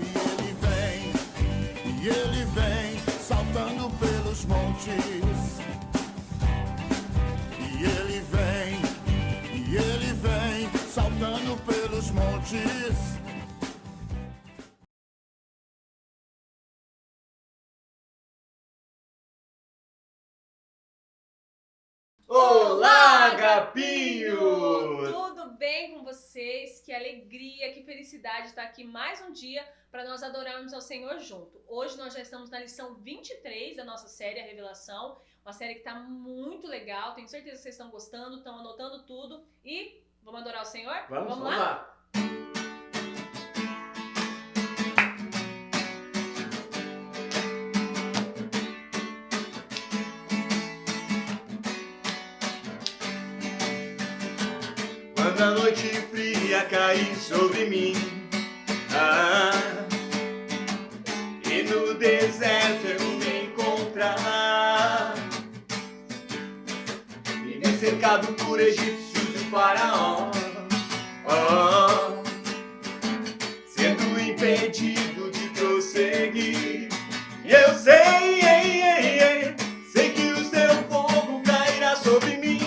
e ele vem saltando pelos montes. E ele vem saltando pelos montes. Olá, Agapinhos! Tudo bem com vocês? Que alegria, que felicidade estar aqui mais um dia para nós adorarmos ao Senhor junto. Hoje nós já estamos na lição 23 da nossa série A Revelação, uma série que está muito legal, tenho certeza que vocês estão gostando, estão anotando tudo e vamos adorar o Senhor? Vamos lá! Quando a noite fria cair sobre mim, e no deserto eu me encontrar, me ver cercado por egípcios e faraó, sendo impedido de prosseguir. E eu sei que o seu fogo cairá sobre mim.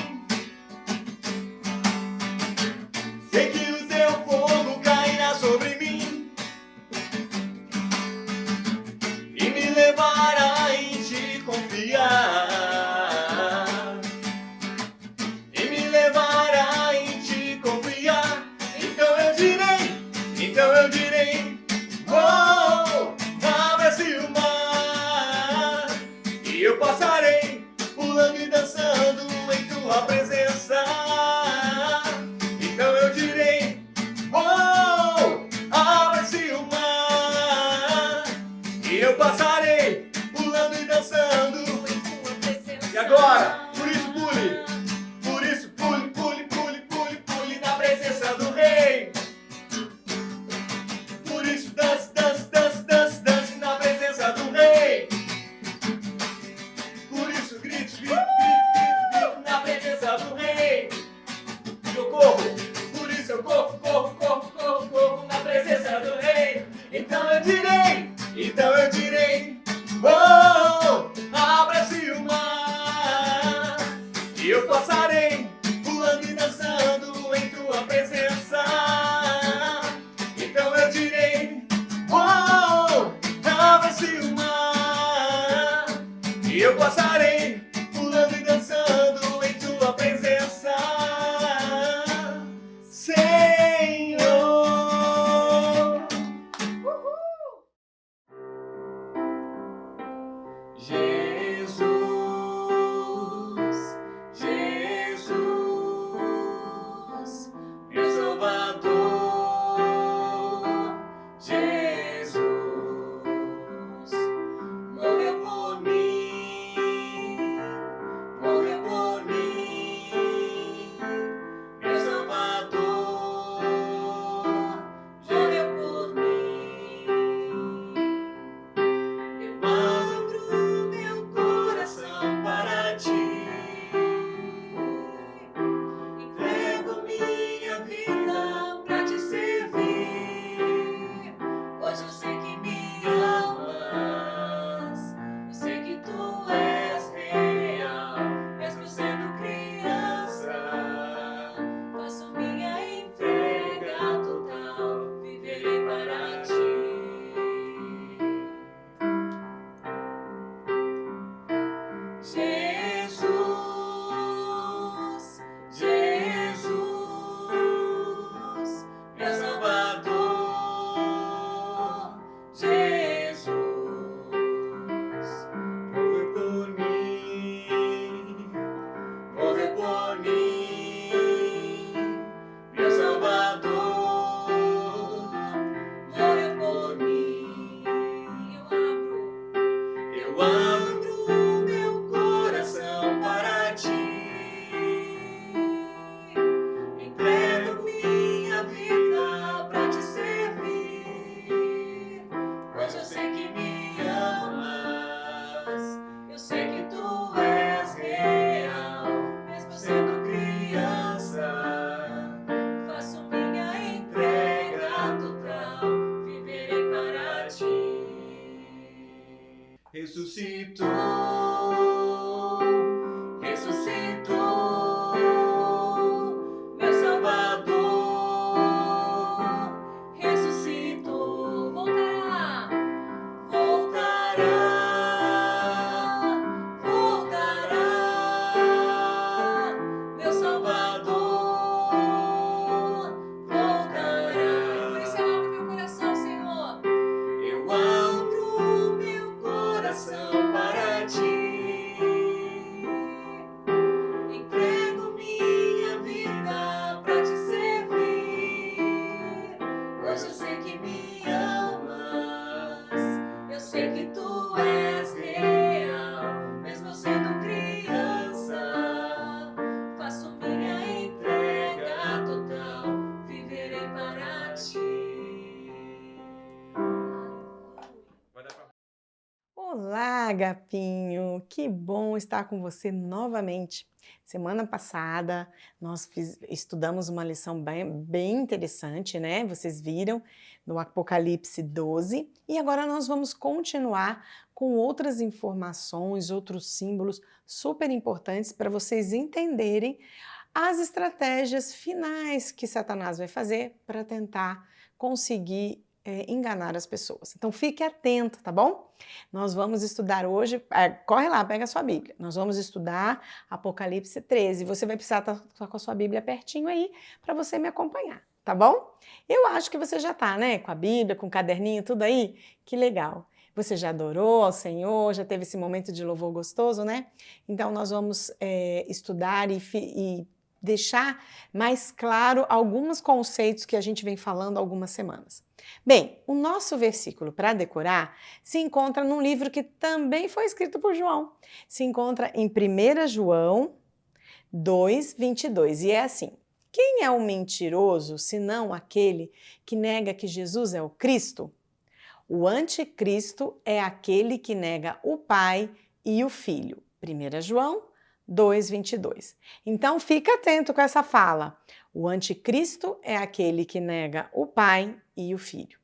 Sei que o seu fogo cairá sobre mim e me levará em te confiar. E me levará em te confiar. Então eu direi, oh, abra-se o mar e eu passarei pulando e dançando em tua presença. Então eu direi, oh, abra-se o mar e eu passarei pulando e dançando em tua presença. E agora, por isso pule na presença do Rei. Por isso dance na presença do Rei. Por isso grite na presença do Rei. Eu corro, por isso eu corro na presença do Rei. Então eu direi, oh, abra-se o mar e eu passarei pulando e dançando em tua presença. Então eu direi, oh, abra-se o mar e eu passarei pulando e dançando em tua presença. Senhor. Jesus, meu Salvador. Jesus, morreu por mim. ressuscitou, ressuscitou, meu Salvador, ressuscitou, voltará, voltará, voltará, meu Salvador, voltará. Por isso eu abro meu coração, Senhor. Eu abro meu coração para ti, entrego minha vida para te servir. Hoje eu sei que me amas, eu sei que tu és real, mesmo eu sendo criança. Faço minha entrega total, viverei para ti. Olá, Agapinho! Que bom estar com você novamente. Semana passada nós estudamos uma lição bem interessante, né? Vocês viram no Apocalipse 12 e agora nós vamos continuar com outras informações, outros símbolos super importantes para vocês entenderem as estratégias finais que Satanás vai fazer para tentar conseguir enganar as pessoas. Então fique atento, tá bom? Nós vamos estudar hoje, corre lá, pega a sua Bíblia. Nós vamos estudar Apocalipse 13. Você vai precisar estar com a sua Bíblia pertinho aí para você me acompanhar, tá bom? Eu acho que você já tá, né? Com a Bíblia, com o caderninho, tudo aí. Que legal! Você já adorou ao Senhor, já teve esse momento de louvor gostoso, né? Então nós vamos estudar e deixar mais claro alguns conceitos que a gente vem falando há algumas semanas. Bem, o nosso versículo para decorar se encontra num livro que também foi escrito por João. Se encontra em 1 João 2:22 e é assim: quem é o mentiroso senão aquele que nega que Jesus é o Cristo? O anticristo é aquele que nega o Pai e o Filho. 1 João 2:22. Então fica atento com essa fala. O anticristo é aquele que nega o Pai e o Filho.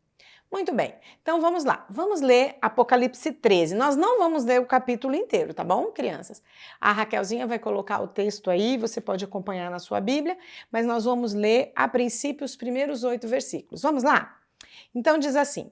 Muito bem, então vamos lá. Vamos ler Apocalipse 13. Nós não vamos ler o capítulo inteiro, tá bom, crianças? A Raquelzinha vai colocar o texto aí, você pode acompanhar na sua Bíblia, mas nós vamos ler a princípio os primeiros 8 versículos. Vamos lá? Então diz assim: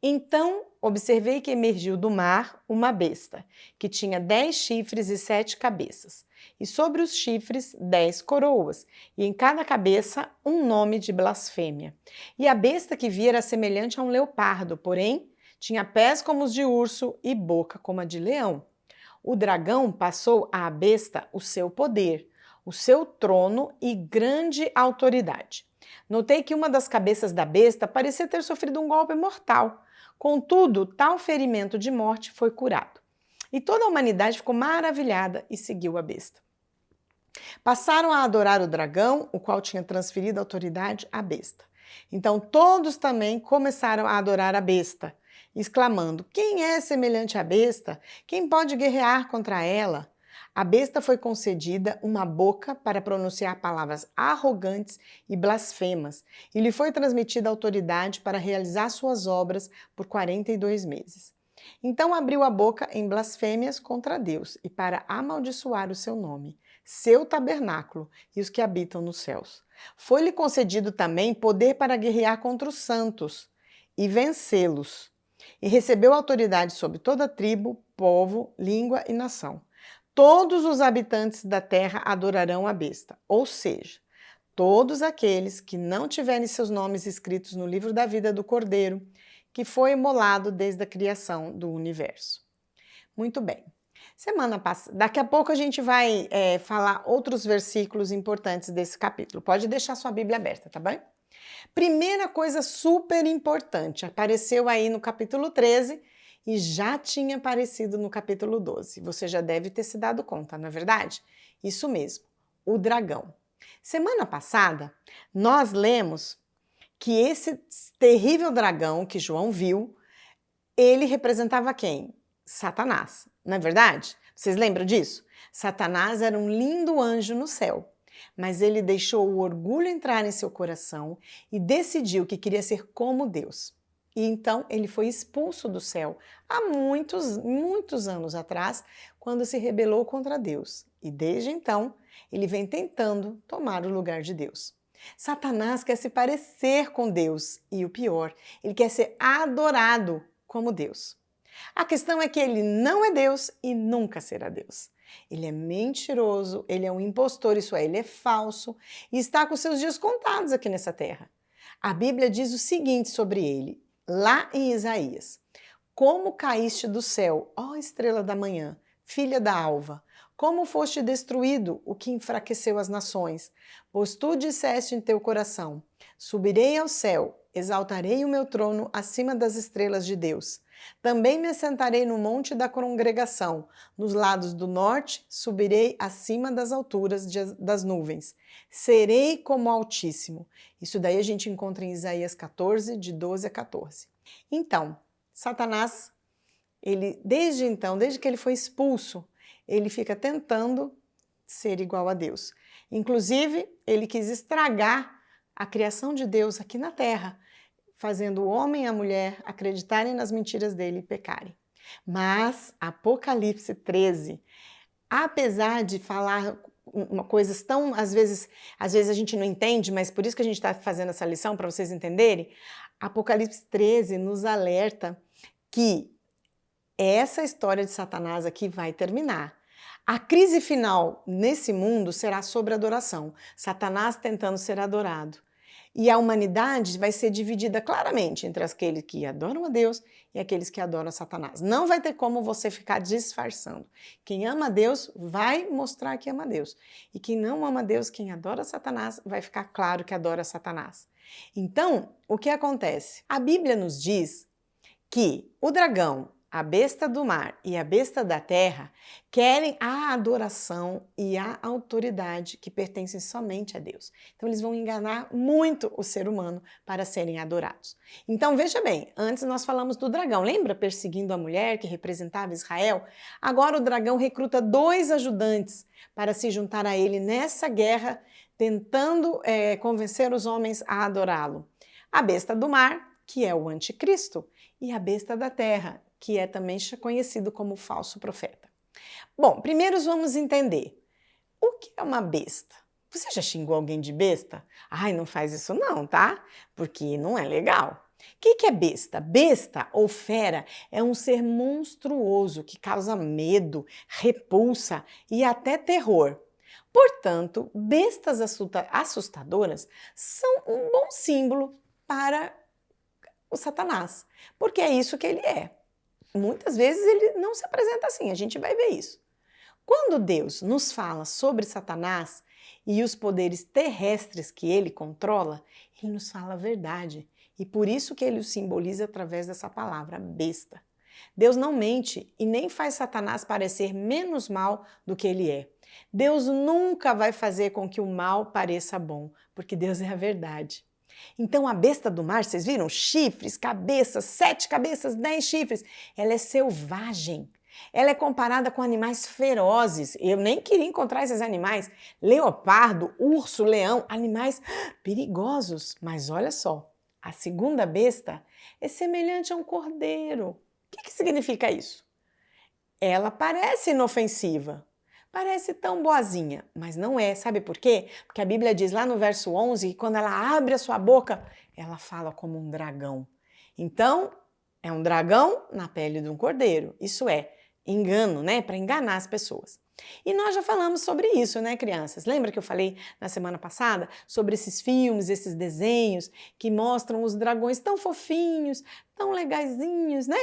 então observei que emergiu do mar uma besta, que tinha 10 chifres e 7 cabeças, e sobre os chifres 10 coroas, e em cada cabeça um nome de blasfêmia. E a besta que vi era semelhante a um leopardo, porém tinha pés como os de urso e boca como a de leão. O dragão passou à besta o seu poder, o seu trono e grande autoridade. Notei que uma das cabeças da besta parecia ter sofrido um golpe mortal. Contudo, tal ferimento de morte foi curado. E toda a humanidade ficou maravilhada e seguiu a besta. Passaram a adorar o dragão, o qual tinha transferido a autoridade à besta. Então todos também começaram a adorar a besta, exclamando: quem é semelhante à besta? Quem pode guerrear contra ela? A besta foi concedida uma boca para pronunciar palavras arrogantes e blasfemas, e lhe foi transmitida autoridade para realizar suas obras por 42 meses. Então abriu a boca em blasfêmias contra Deus e para amaldiçoar o seu nome, seu tabernáculo e os que habitam nos céus. Foi-lhe concedido também poder para guerrear contra os santos e vencê-los, e recebeu autoridade sobre toda tribo, povo, língua e nação. Todos os habitantes da terra adorarão a besta, ou seja, todos aqueles que não tiverem seus nomes escritos no livro da vida do Cordeiro, que foi imolado desde a criação do universo. Muito bem. Semana passada, daqui a pouco a gente vai falar outros versículos importantes desse capítulo. Pode deixar sua Bíblia aberta, tá bem? Primeira coisa super importante, apareceu aí no capítulo 13 e já tinha aparecido no capítulo 12. Você já deve ter se dado conta, não é verdade? Isso mesmo, o dragão. Semana passada, nós lemos que esse terrível dragão que João viu, ele representava quem? Satanás, não é verdade? Vocês lembram disso? Satanás era um lindo anjo no céu, mas ele deixou o orgulho entrar em seu coração e decidiu que queria ser como Deus. E então ele foi expulso do céu há muitos anos atrás, quando se rebelou contra Deus. E desde então, ele vem tentando tomar o lugar de Deus. Satanás quer se parecer com Deus e o pior, ele quer ser adorado como Deus. A questão é que ele não é Deus e nunca será Deus. Ele é mentiroso, ele é um impostor, isso é, ele é falso e está com seus dias contados aqui nessa terra. A Bíblia diz o seguinte sobre ele, lá em Isaías: como caíste do céu, ó estrela da manhã, filha da alva, como foste destruído, o que enfraqueceu as nações, pois tu disseste em teu coração: subirei ao céu, exaltarei o meu trono acima das estrelas de Deus. Também me assentarei no monte da congregação, nos lados do norte, subirei acima das alturas das nuvens. Serei como o Altíssimo. Isso daí a gente encontra em Isaías 14, de 12 a 14. Então, Satanás, desde que ele foi expulso, ele fica tentando ser igual a Deus. Inclusive, ele quis estragar a criação de Deus aqui na terra, fazendo o homem e a mulher acreditarem nas mentiras dele e pecarem. Mas Apocalipse 13, apesar de falar coisas tão, às vezes a gente não entende, mas por isso que a gente está fazendo essa lição, para vocês entenderem, Apocalipse 13 nos alerta que essa história de Satanás aqui vai terminar. A crise final nesse mundo será sobre adoração, Satanás tentando ser adorado. E a humanidade vai ser dividida claramente entre aqueles que adoram a Deus e aqueles que adoram Satanás. Não vai ter como você ficar disfarçando. Quem ama a Deus vai mostrar que ama a Deus. E quem não ama a Deus, quem adora Satanás, vai ficar claro que adora Satanás. Então, o que acontece? A Bíblia nos diz que o dragão, a besta do mar e a besta da terra querem a adoração e a autoridade que pertencem somente a Deus. Então eles vão enganar muito o ser humano para serem adorados. Então veja bem, antes nós falamos do dragão, lembra? Perseguindo a mulher que representava Israel? Agora o dragão recruta 2 ajudantes para se juntar a ele nessa guerra, tentando convencer os homens a adorá-lo. A besta do mar, que é o anticristo, e a besta da terra, que é também conhecido como falso profeta. Bom, primeiro vamos entender o que é uma besta. Você já xingou alguém de besta? Ai, não faz isso não, tá? Porque não é legal. O que é besta? Besta ou fera é um ser monstruoso que causa medo, repulsa e até terror. Portanto, bestas assustadoras são um bom símbolo para o Satanás, porque é isso que ele é. Muitas vezes ele não se apresenta assim, a gente vai ver isso. Quando Deus nos fala sobre Satanás e os poderes terrestres que ele controla, ele nos fala a verdade. E por isso que ele o simboliza através dessa palavra, besta. Deus não mente e nem faz Satanás parecer menos mal do que ele é. Deus nunca vai fazer com que o mal pareça bom, porque Deus é a verdade. Então a besta do mar, vocês viram? Chifres, cabeças, 7 cabeças, 10 chifres. Ela é selvagem. Ela é comparada com animais ferozes. Eu nem queria encontrar esses animais. Leopardo, urso, leão, animais perigosos. Mas olha só, a segunda besta é semelhante a um cordeiro. O que significa isso? Ela parece inofensiva. Parece tão boazinha, mas não é. Sabe por quê? Porque a Bíblia diz lá no verso 11 que quando ela abre a sua boca, ela fala como um dragão. Então, é um dragão na pele de um cordeiro. Isso é engano, né? Para enganar as pessoas. E nós já falamos sobre isso, né, crianças? Lembra que eu falei na semana passada sobre esses filmes, esses desenhos que mostram os dragões tão fofinhos, tão legaizinhos, né?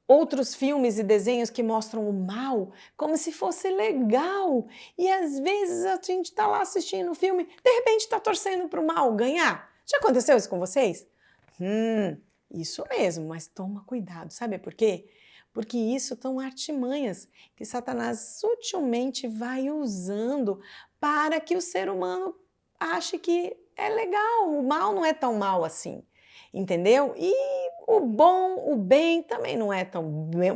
Outros filmes e desenhos que mostram o mal como se fosse legal. E às vezes a gente está lá assistindo o filme, de repente está torcendo para o mal ganhar. Já aconteceu isso com vocês? Isso mesmo, mas toma cuidado. Sabe por quê? Porque isso são artimanhas que Satanás sutilmente vai usando para que o ser humano ache que é legal, o mal não é tão mal assim. Entendeu? E o bem também não é tão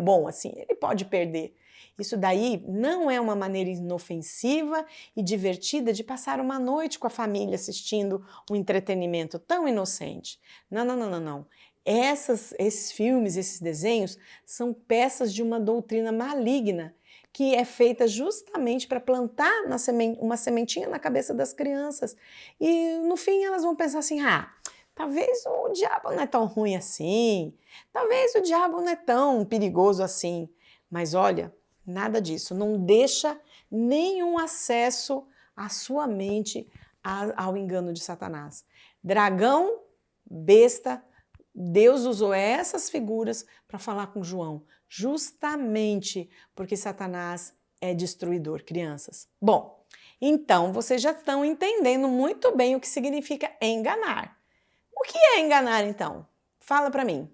bom assim, ele pode perder. Isso daí não é uma maneira inofensiva e divertida de passar uma noite com a família assistindo um entretenimento tão inocente. Não, não, não, não, não. Esses filmes, esses desenhos são peças de uma doutrina maligna que é feita justamente para plantar uma sementinha na cabeça das crianças. E no fim elas vão pensar assim, talvez o diabo não é tão ruim assim, talvez o diabo não é tão perigoso assim. Mas olha, nada disso, não deixa nenhum acesso à sua mente ao engano de Satanás. Dragão, besta, Deus usou essas figuras para falar com João, justamente porque Satanás é destruidor, crianças. Bom, então vocês já estão entendendo muito bem o que significa enganar. O que é enganar, então? Fala para mim.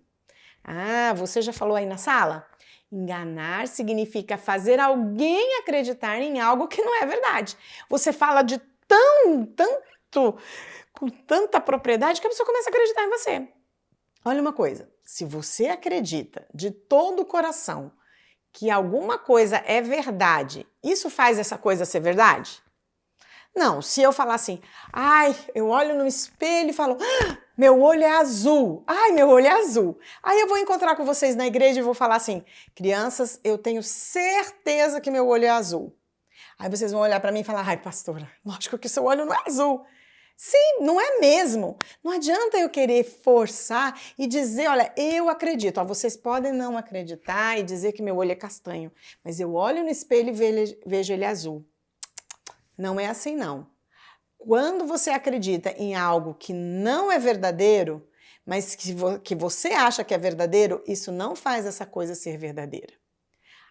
Você já falou aí na sala? Enganar significa fazer alguém acreditar em algo que não é verdade. Você fala de com tanta propriedade que a pessoa começa a acreditar em você. Olha uma coisa, se você acredita de todo o coração que alguma coisa é verdade, isso faz essa coisa ser verdade? Não, se eu falar assim, eu olho no espelho e falo, meu olho é azul, meu olho é azul. Aí eu vou encontrar com vocês na igreja e vou falar assim, crianças, eu tenho certeza que meu olho é azul. Aí vocês vão olhar para mim e falar, pastora, lógico que seu olho não é azul. Sim, não é mesmo. Não adianta eu querer forçar e dizer, olha, eu acredito. Vocês podem não acreditar e dizer que meu olho é castanho, mas eu olho no espelho e vejo ele azul. Não é assim, não. Quando você acredita em algo que não é verdadeiro, mas que você acha que é verdadeiro, isso não faz essa coisa ser verdadeira.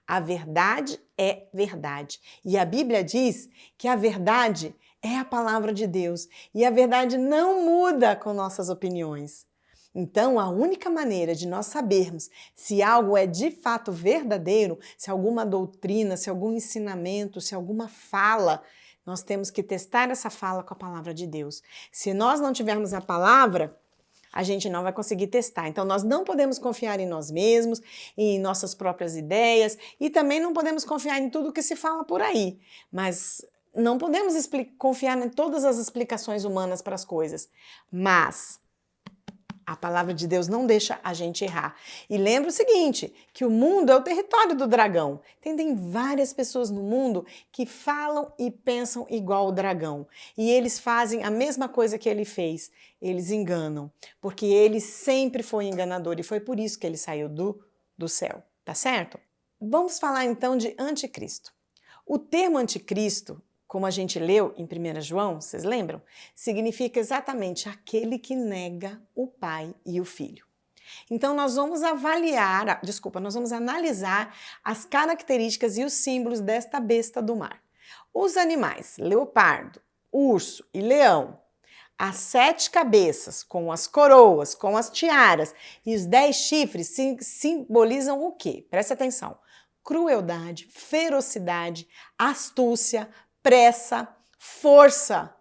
A verdade é verdade. E a Bíblia diz que a verdade é a palavra de Deus. E a verdade não muda com nossas opiniões. Então, a única maneira de nós sabermos se algo é de fato verdadeiro, se alguma doutrina, se algum ensinamento, se alguma fala, nós temos que testar essa fala com a palavra de Deus. Se nós não tivermos a palavra, a gente não vai conseguir testar. Então, nós não podemos confiar em nós mesmos, em nossas próprias ideias e também não podemos confiar em tudo que se fala por aí. Mas não podemos confiar em todas as explicações humanas para as coisas. Mas a palavra de Deus não deixa a gente errar. E lembra o seguinte, que o mundo é o território do dragão. Tem várias pessoas no mundo que falam e pensam igual o dragão. E eles fazem a mesma coisa que ele fez. Eles enganam. Porque ele sempre foi enganador e foi por isso que ele saiu do céu. Tá certo? Vamos falar então de anticristo. O termo anticristo, como a gente leu em 1 João, vocês lembram? Significa exatamente aquele que nega o Pai e o Filho. Então nós vamos analisar as características e os símbolos desta besta do mar. Os animais, leopardo, urso e leão, as 7 cabeças, com as coroas, com as tiaras e os 10 chifres simbolizam o quê? Presta atenção. Crueldade, ferocidade, astúcia, pressa, força,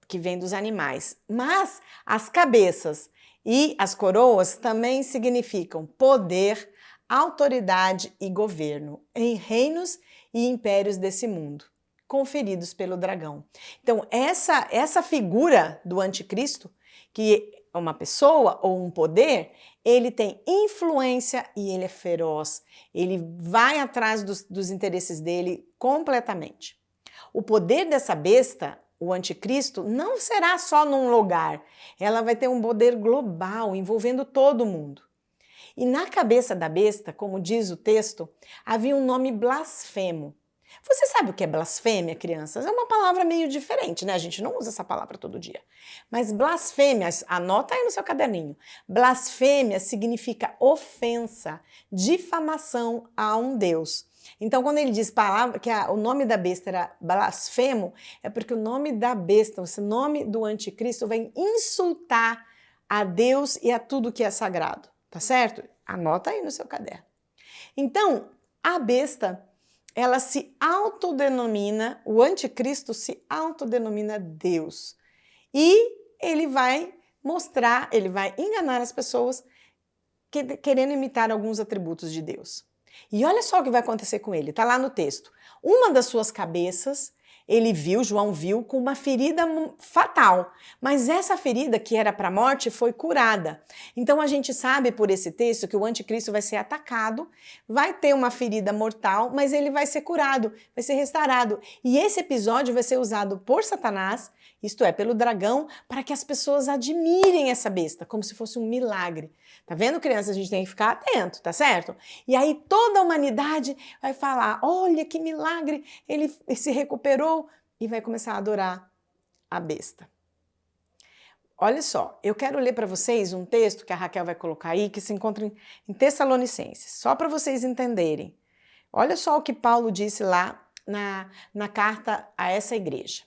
que vem dos animais. Mas as cabeças e as coroas também significam poder, autoridade e governo em reinos e impérios desse mundo, conferidos pelo dragão. Então, essa figura do anticristo, que é uma pessoa ou um poder, ele tem influência e ele é feroz. Ele vai atrás dos interesses dele completamente. O poder dessa besta, o anticristo, não será só num lugar. Ela vai ter um poder global, envolvendo todo mundo. E na cabeça da besta, como diz o texto, havia um nome blasfemo. Você sabe o que é blasfêmia, crianças? É uma palavra meio diferente, né? A gente não usa essa palavra todo dia. Mas blasfêmia, anota aí no seu caderninho. Blasfêmia significa ofensa, difamação a um Deus. Então, quando ele diz que o nome da besta era blasfemo, é porque o nome da besta, esse nome do anticristo, vai insultar a Deus e a tudo que é sagrado, tá certo? Anota aí no seu caderno. Então, a besta, ela se autodenomina, o anticristo se autodenomina Deus. E ele vai enganar as pessoas querendo imitar alguns atributos de Deus. E olha só o que vai acontecer com ele, está lá no texto. Uma das suas cabeças, ele viu, João viu, com uma ferida fatal. Mas essa ferida, que era para a morte, foi curada. Então a gente sabe por esse texto que o anticristo vai ser atacado, vai ter uma ferida mortal, mas ele vai ser curado, vai ser restaurado. E esse episódio vai ser usado por Satanás, isto é, pelo dragão, para que as pessoas admirem essa besta, como se fosse um milagre. Tá vendo, criança? A gente tem que ficar atento, tá certo? E aí toda a humanidade vai falar, olha que milagre, ele se recuperou, e vai começar a adorar a besta. Olha só, eu quero ler para vocês um texto que a Raquel vai colocar aí, que se encontra em Tessalonicenses, só para vocês entenderem. Olha só o que Paulo disse lá na carta a essa igreja.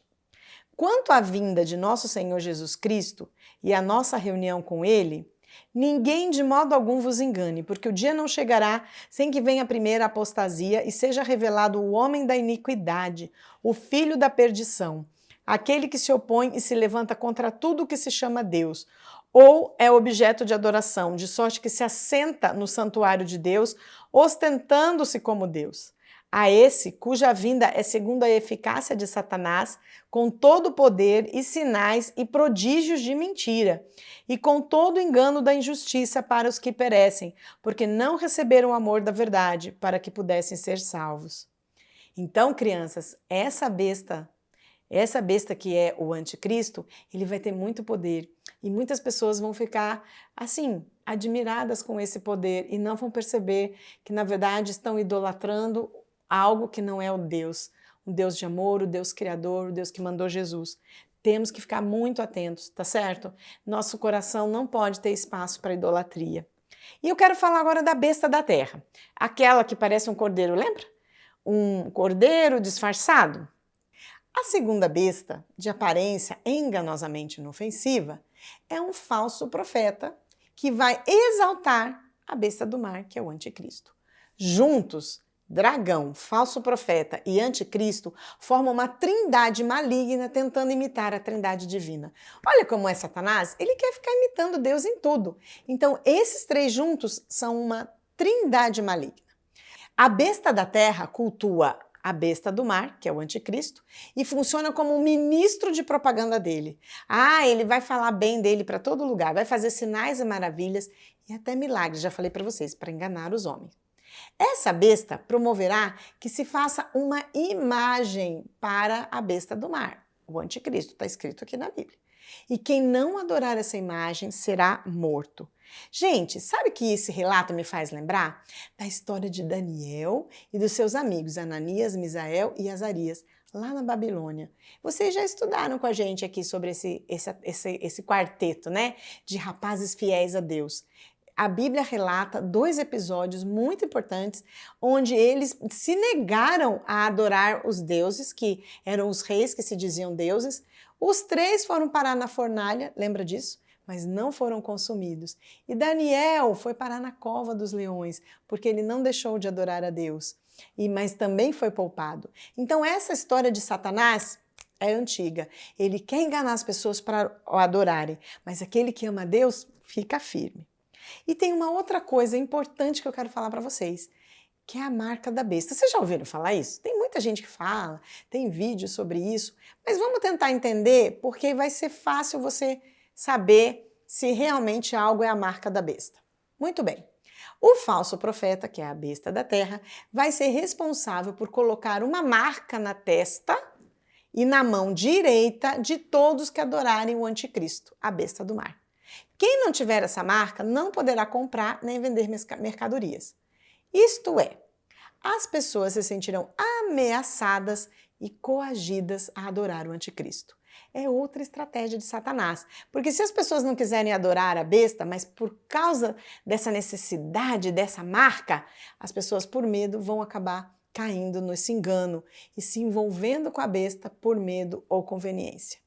Quanto à vinda de nosso Senhor Jesus Cristo e a nossa reunião com Ele, ninguém de modo algum vos engane, porque o dia não chegará sem que venha a primeira apostasia e seja revelado o homem da iniquidade, o filho da perdição, aquele que se opõe e se levanta contra tudo o que se chama Deus, ou é objeto de adoração, de sorte que se assenta no santuário de Deus, ostentando-se como Deus. A esse, cuja vinda é segundo a eficácia de Satanás, com todo o poder e sinais e prodígios de mentira, e com todo o engano da injustiça para os que perecem, porque não receberam o amor da verdade, para que pudessem ser salvos. Então, crianças, essa besta que é o anticristo, ele vai ter muito poder, e muitas pessoas vão ficar, assim, admiradas com esse poder, e não vão perceber que, na verdade, estão idolatrando algo que não é o Deus, um Deus de amor, o Deus criador, o Deus que mandou Jesus. Temos que ficar muito atentos, tá certo? Nosso coração não pode ter espaço para idolatria. E eu quero falar agora da besta da terra, aquela que parece um cordeiro, lembra? Um cordeiro disfarçado. A segunda besta, de aparência enganosamente inofensiva, é um falso profeta que vai exaltar a besta do mar, que é o anticristo. Juntos, dragão, falso profeta e anticristo formam uma trindade maligna tentando imitar a trindade divina. Olha como é Satanás, ele quer ficar imitando Deus em tudo. Então, esses três juntos são uma trindade maligna. A besta da terra cultua a besta do mar, que é o anticristo, e funciona como um ministro de propaganda dele. Ele vai falar bem dele para todo lugar, vai fazer sinais e maravilhas e até milagres, já falei para vocês, para enganar os homens. Essa besta promoverá que se faça uma imagem para a besta do mar, o anticristo, está escrito aqui na Bíblia. E quem não adorar essa imagem será morto. Gente, sabe que esse relato me faz lembrar? Da história de Daniel e dos seus amigos Ananias, Misael e Azarias, lá na Babilônia. Vocês já estudaram com a gente aqui sobre esse quarteto, né? De rapazes fiéis a Deus. A Bíblia relata 2 episódios muito importantes onde eles se negaram a adorar os deuses, que eram os reis que se diziam deuses. Os 3 foram parar na fornalha, lembra disso? Mas não foram consumidos. E Daniel foi parar na cova dos leões, porque ele não deixou de adorar a Deus, mas também foi poupado. Então essa história de Satanás é antiga. Ele quer enganar as pessoas para o adorarem, mas aquele que ama a Deus fica firme. E tem uma outra coisa importante que eu quero falar para vocês, que é a marca da besta. Vocês já ouviram falar isso? Tem muita gente que fala, tem vídeo sobre isso, mas vamos tentar entender, porque vai ser fácil você saber se realmente algo é a marca da besta. Muito bem. O falso profeta, que é a besta da terra, vai ser responsável por colocar uma marca na testa e na mão direita de todos que adorarem o anticristo, a besta do mar. Quem não tiver essa marca não poderá comprar nem vender mercadorias. Isto é, as pessoas se sentirão ameaçadas e coagidas a adorar o anticristo. É outra estratégia de Satanás, porque se as pessoas não quiserem adorar a besta, mas por causa dessa necessidade, dessa marca, as pessoas por medo vão acabar caindo nesse engano e se envolvendo com a besta por medo ou conveniência.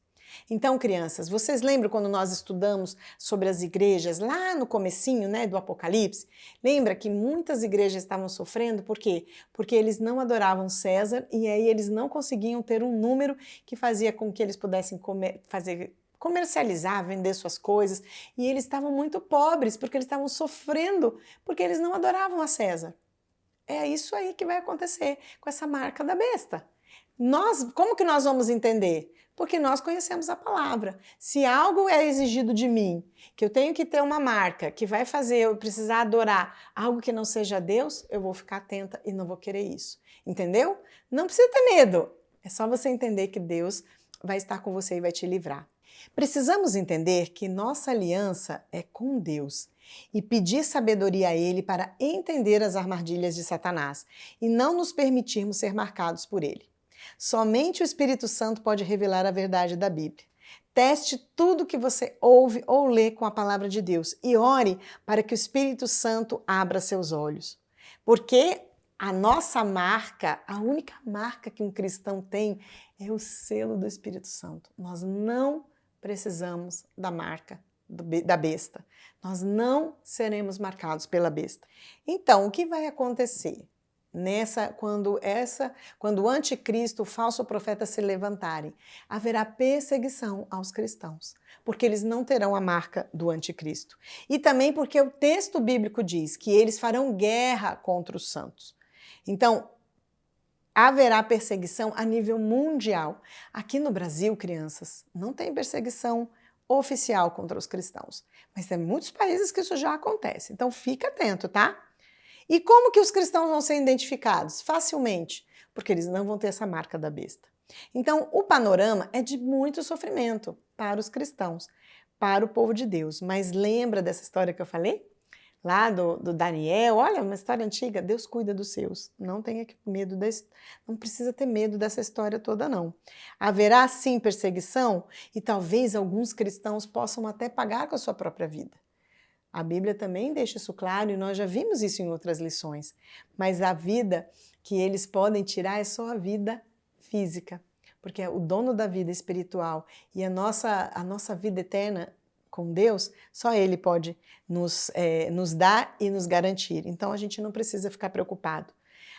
Então, crianças, vocês lembram quando nós estudamos sobre as igrejas lá no comecinho, né, do Apocalipse? Lembra que muitas igrejas estavam sofrendo? Por quê? Porque eles não adoravam César e aí eles não conseguiam ter um número que fazia com que eles pudessem comercializar, vender suas coisas, e eles estavam muito pobres, porque eles estavam sofrendo, porque eles não adoravam a César. É isso aí que vai acontecer com essa marca da besta. Como que nós vamos entender? Porque nós conhecemos a palavra. Se algo é exigido de mim, que eu tenho que ter uma marca que vai fazer eu precisar adorar algo que não seja Deus, eu vou ficar atenta e não vou querer isso. Entendeu? Não precisa ter medo. É só você entender que Deus vai estar com você e vai te livrar. Precisamos entender que nossa aliança é com Deus e pedir sabedoria a Ele para entender as armadilhas de Satanás e não nos permitirmos ser marcados por ele. Somente o Espírito Santo pode revelar a verdade da Bíblia. Teste tudo que você ouve ou lê com a palavra de Deus e ore para que o Espírito Santo abra seus olhos. Porque a nossa marca, a única marca que um cristão tem é o selo do Espírito Santo. Nós não precisamos da marca da besta. Nós não seremos marcados pela besta. Então, o que vai acontecer? Quando o anticristo, o falso profeta se levantarem, haverá perseguição aos cristãos, porque eles não terão a marca do anticristo. E também porque o texto bíblico diz que eles farão guerra contra os santos. Então, haverá perseguição a nível mundial. Aqui no Brasil, crianças, não tem perseguição oficial contra os cristãos, mas tem muitos países que isso já acontece. Então, fica atento, tá? E como que os cristãos vão ser identificados? Facilmente, porque eles não vão ter essa marca da besta. Então, o panorama é de muito sofrimento para os cristãos, para o povo de Deus. Mas lembra dessa história que eu falei? Lá do Daniel, olha, uma história antiga, Deus cuida dos seus. Não tenha medo, não precisa ter medo dessa história toda, não. Haverá sim perseguição e talvez alguns cristãos possam até pagar com a sua própria vida. A Bíblia também deixa isso claro e nós já vimos isso em outras lições. Mas a vida que eles podem tirar é só a vida física, porque o dono da vida espiritual e a nossa vida eterna com Deus, só Ele pode nos dar e nos garantir. Então a gente não precisa ficar preocupado.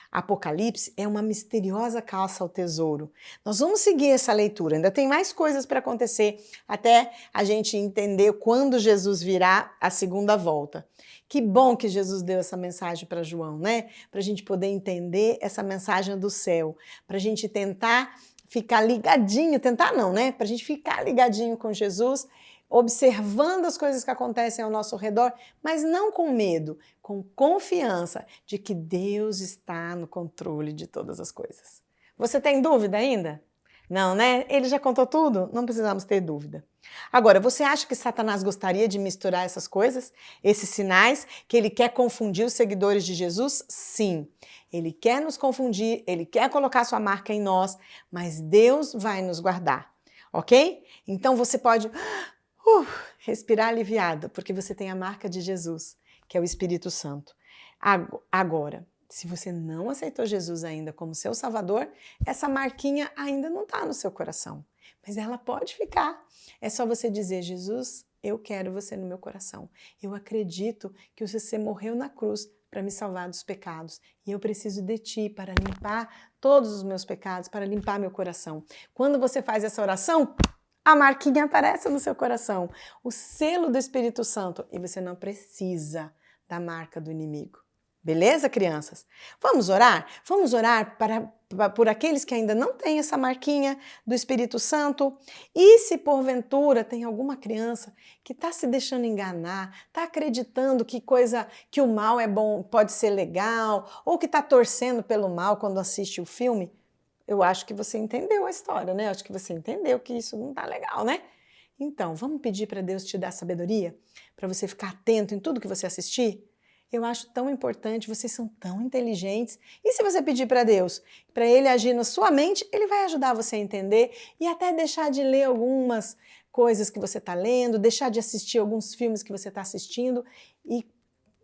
Apocalipse é uma misteriosa caça ao tesouro. Nós vamos seguir essa leitura, ainda tem mais coisas para acontecer até a gente entender quando Jesus virá a segunda volta. Que bom que Jesus deu essa mensagem para João, né? Para a gente poder entender essa mensagem do céu, para a gente tentar ficar ligadinho, tentar não, né? Para a gente ficar ligadinho com Jesus, observando as coisas que acontecem ao nosso redor, mas não com medo, com confiança de que Deus está no controle de todas as coisas. Você tem dúvida ainda? Não, né? Ele já contou tudo, não precisamos ter dúvida. Agora, você acha que Satanás gostaria de misturar essas coisas, esses sinais, que ele quer confundir os seguidores de Jesus? Sim, ele quer nos confundir, ele quer colocar sua marca em nós, mas Deus vai nos guardar, ok? Então você pode respirar aliviado, porque você tem a marca de Jesus, que é o Espírito Santo. Agora, se você não aceitou Jesus ainda como seu Salvador, essa marquinha ainda não está no seu coração, mas ela pode ficar. É só você dizer: Jesus, eu quero você no meu coração. Eu acredito que você morreu na cruz para me salvar dos pecados e eu preciso de ti para limpar todos os meus pecados, para limpar meu coração. Quando você faz essa oração, a marquinha aparece no seu coração, o selo do Espírito Santo, e você não precisa da marca do inimigo. Beleza, crianças? Vamos orar? Vamos orar por aqueles que ainda não têm essa marquinha do Espírito Santo. E se porventura tem alguma criança que está se deixando enganar, está acreditando que o mal é bom, pode ser legal, ou que está torcendo pelo mal quando assiste o filme, eu acho que você entendeu a história, né? Acho que você entendeu que isso não tá legal, né? Então, vamos pedir para Deus te dar sabedoria? Para você ficar atento em tudo que você assistir? Eu acho tão importante, vocês são tão inteligentes. E se você pedir para Deus, para Ele agir na sua mente, Ele vai ajudar você a entender e até deixar de ler algumas coisas que você está lendo, deixar de assistir alguns filmes que você está assistindo e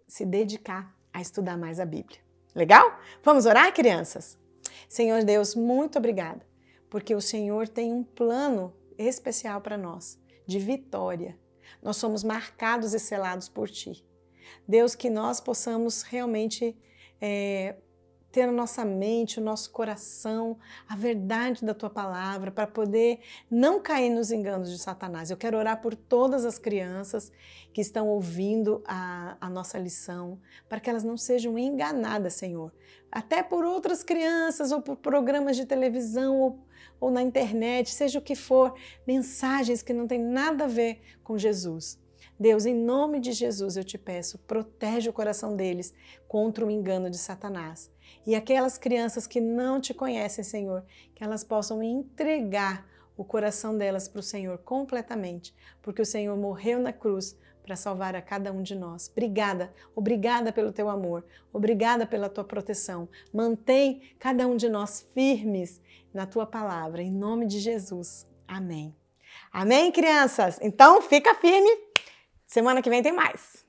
se dedicar a estudar mais a Bíblia. Legal? Vamos orar, crianças? Senhor Deus, muito obrigada, porque o Senhor tem um plano especial para nós, de vitória. Nós somos marcados e selados por Ti. Deus, que nós possamos realmente ter na nossa mente, o nosso coração, a verdade da tua palavra, para poder não cair nos enganos de Satanás. Eu quero orar por todas as crianças que estão ouvindo a nossa lição, para que elas não sejam enganadas, Senhor. Até por outras crianças, ou por programas de televisão, ou na internet, seja o que for, mensagens que não têm nada a ver com Jesus. Deus, em nome de Jesus, eu te peço, protege o coração deles contra o engano de Satanás. E aquelas crianças que não te conhecem, Senhor, que elas possam entregar o coração delas para o Senhor completamente, porque o Senhor morreu na cruz para salvar a cada um de nós. Obrigada, obrigada pelo teu amor, obrigada pela tua proteção. Mantém cada um de nós firmes na tua palavra, em nome de Jesus. Amém. Amém, crianças? Então, fica firme. Semana que vem tem mais.